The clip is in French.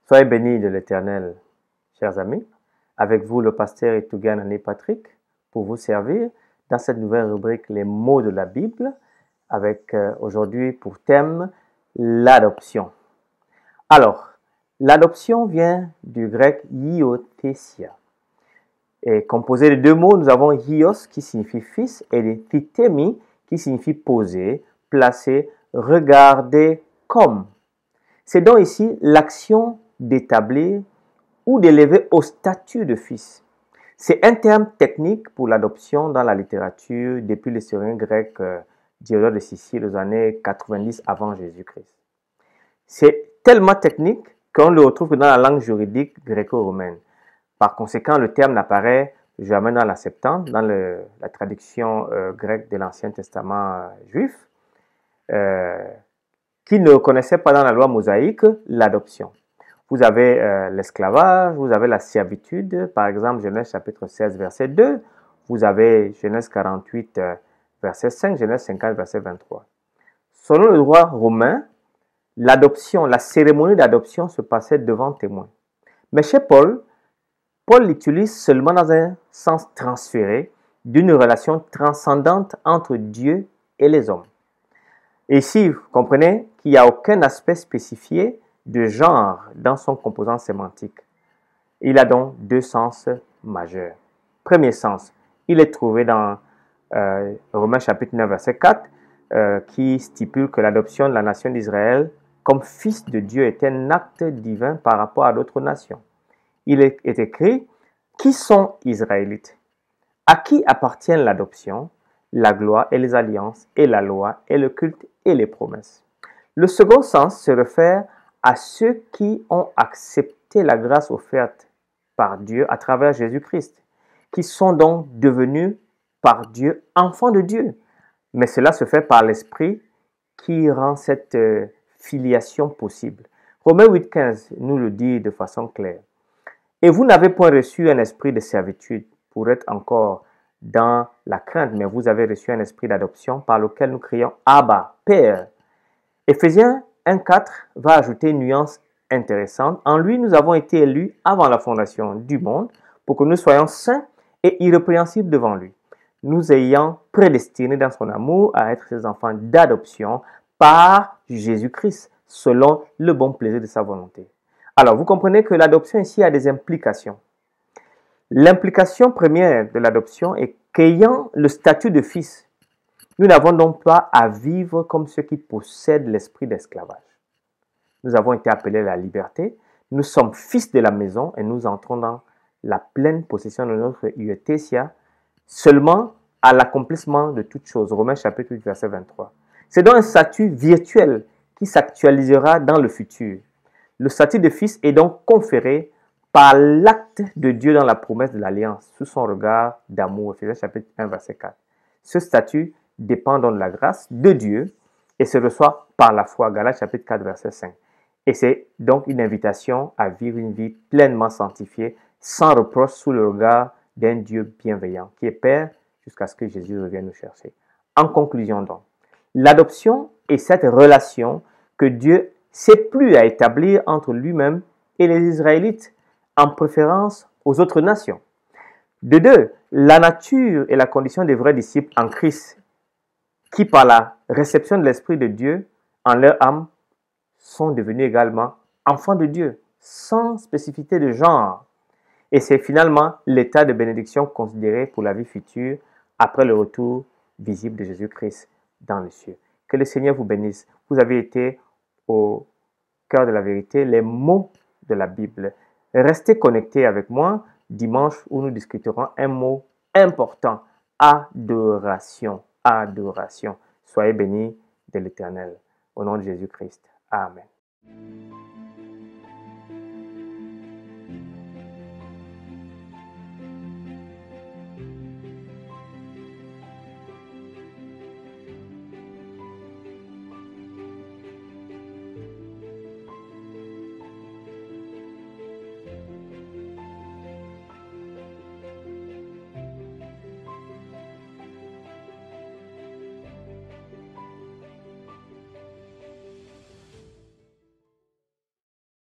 Soyez bénis de l'Éternel, chers amis. Avec vous, le pasteur Etougan Ané Patrick, pour vous servir dans cette nouvelle rubrique Les mots de la Bible, avec aujourd'hui pour thème l'adoption. Alors, l'adoption vient du grec hiothesia. Et composé de deux mots, nous avons hios qui signifie fils et thitemi qui signifie poser, placer, regarder comme. C'est donc ici l'action d'établir ou d'élever au statut de fils. C'est un terme technique pour l'adoption dans la littérature depuis l'historien grec Diodore de Sicile aux années 90 avant Jésus-Christ. C'est tellement technique qu'on le retrouve dans la langue juridique gréco-romaine. Par conséquent, le terme n'apparaît jamais dans la Septante, dans la traduction grecque de l'Ancien Testament juif, qui ne reconnaissait pas dans la loi mosaïque l'adoption. Vous avez l'esclavage, vous avez la servitude, par exemple Genèse chapitre 16, verset 2, vous avez Genèse 48, verset 5, Genèse 50, verset 23. Selon le droit romain, l'adoption, la cérémonie d'adoption se passait devant témoin. Mais chez Paul l'utilise seulement dans un sens transféré d'une relation transcendante entre Dieu et les hommes. Et ici, vous comprenez qu'il n'y a aucun aspect spécifié de genre dans son composant sémantique. Il a donc deux sens majeurs. Premier sens, il est trouvé dans Romains chapitre 9, verset 4, qui stipule que l'adoption de la nation d'Israël comme fils de Dieu est un acte divin par rapport à d'autres nations. Il est écrit « Qui sont Israélites? À qui appartient l'adoption, la gloire et les alliances, et la loi, et le culte, et les promesses ?» Le second sens se réfère à ceux qui ont accepté la grâce offerte par Dieu à travers Jésus-Christ, qui sont donc devenus par Dieu enfants de Dieu. Mais cela se fait par l'Esprit qui rend cette filiation possible. Romains 8,15 nous le dit de façon claire. Et vous n'avez point reçu un esprit de servitude pour être encore dans la crainte, mais vous avez reçu un esprit d'adoption par lequel nous crions « Abba, Père ». Éphésiens 1,4 va ajouter une nuance intéressante. En lui, nous avons été élus avant la fondation du monde pour que nous soyons saints et irrépréhensibles devant lui, nous ayant prédestinés dans son amour à être ses enfants d'adoption par Jésus-Christ, selon le bon plaisir de sa volonté. Alors, vous comprenez que l'adoption ici a des implications. L'implication première de l'adoption est qu'ayant le statut de fils, nous n'avons donc pas à vivre comme ceux qui possèdent l'esprit d'esclavage. Nous avons été appelés à la liberté, nous sommes fils de la maison et nous entrons dans la pleine possession de notre hiothesia seulement à l'accomplissement de toutes choses. Romains chapitre 8, verset 23. C'est donc un statut virtuel qui s'actualisera dans le futur. Le statut de fils est donc conféré par l'acte de Dieu dans la promesse de l'alliance, sous son regard d'amour. Éphésiens chapitre 1, verset 4. Ce statut dépend donc de la grâce de Dieu et se reçoit par la foi. Galates chapitre 4, verset 5. Et c'est donc une invitation à vivre une vie pleinement sanctifiée, sans reproche, sous le regard d'un Dieu bienveillant, qui est Père, jusqu'à ce que Jésus revienne nous chercher. En conclusion donc, l'adoption est cette relation que Dieu s'est plu à établir entre lui-même et les Israélites, en préférence aux autres nations. De deux, la nature et la condition des vrais disciples en Christ, qui par la réception de l'Esprit de Dieu en leur âme, sont devenus également enfants de Dieu, sans spécificité de genre. Et c'est finalement l'état de bénédiction considéré pour la vie future après le retour visible de Jésus-Christ dans les cieux. Que le Seigneur vous bénisse. Vous avez été au cœur de la vérité, les mots de la Bible. Restez connectés avec moi dimanche où nous discuterons un mot important, adoration. Adoration. Soyez bénis de l'Éternel. Au nom de Jésus-Christ. Amen.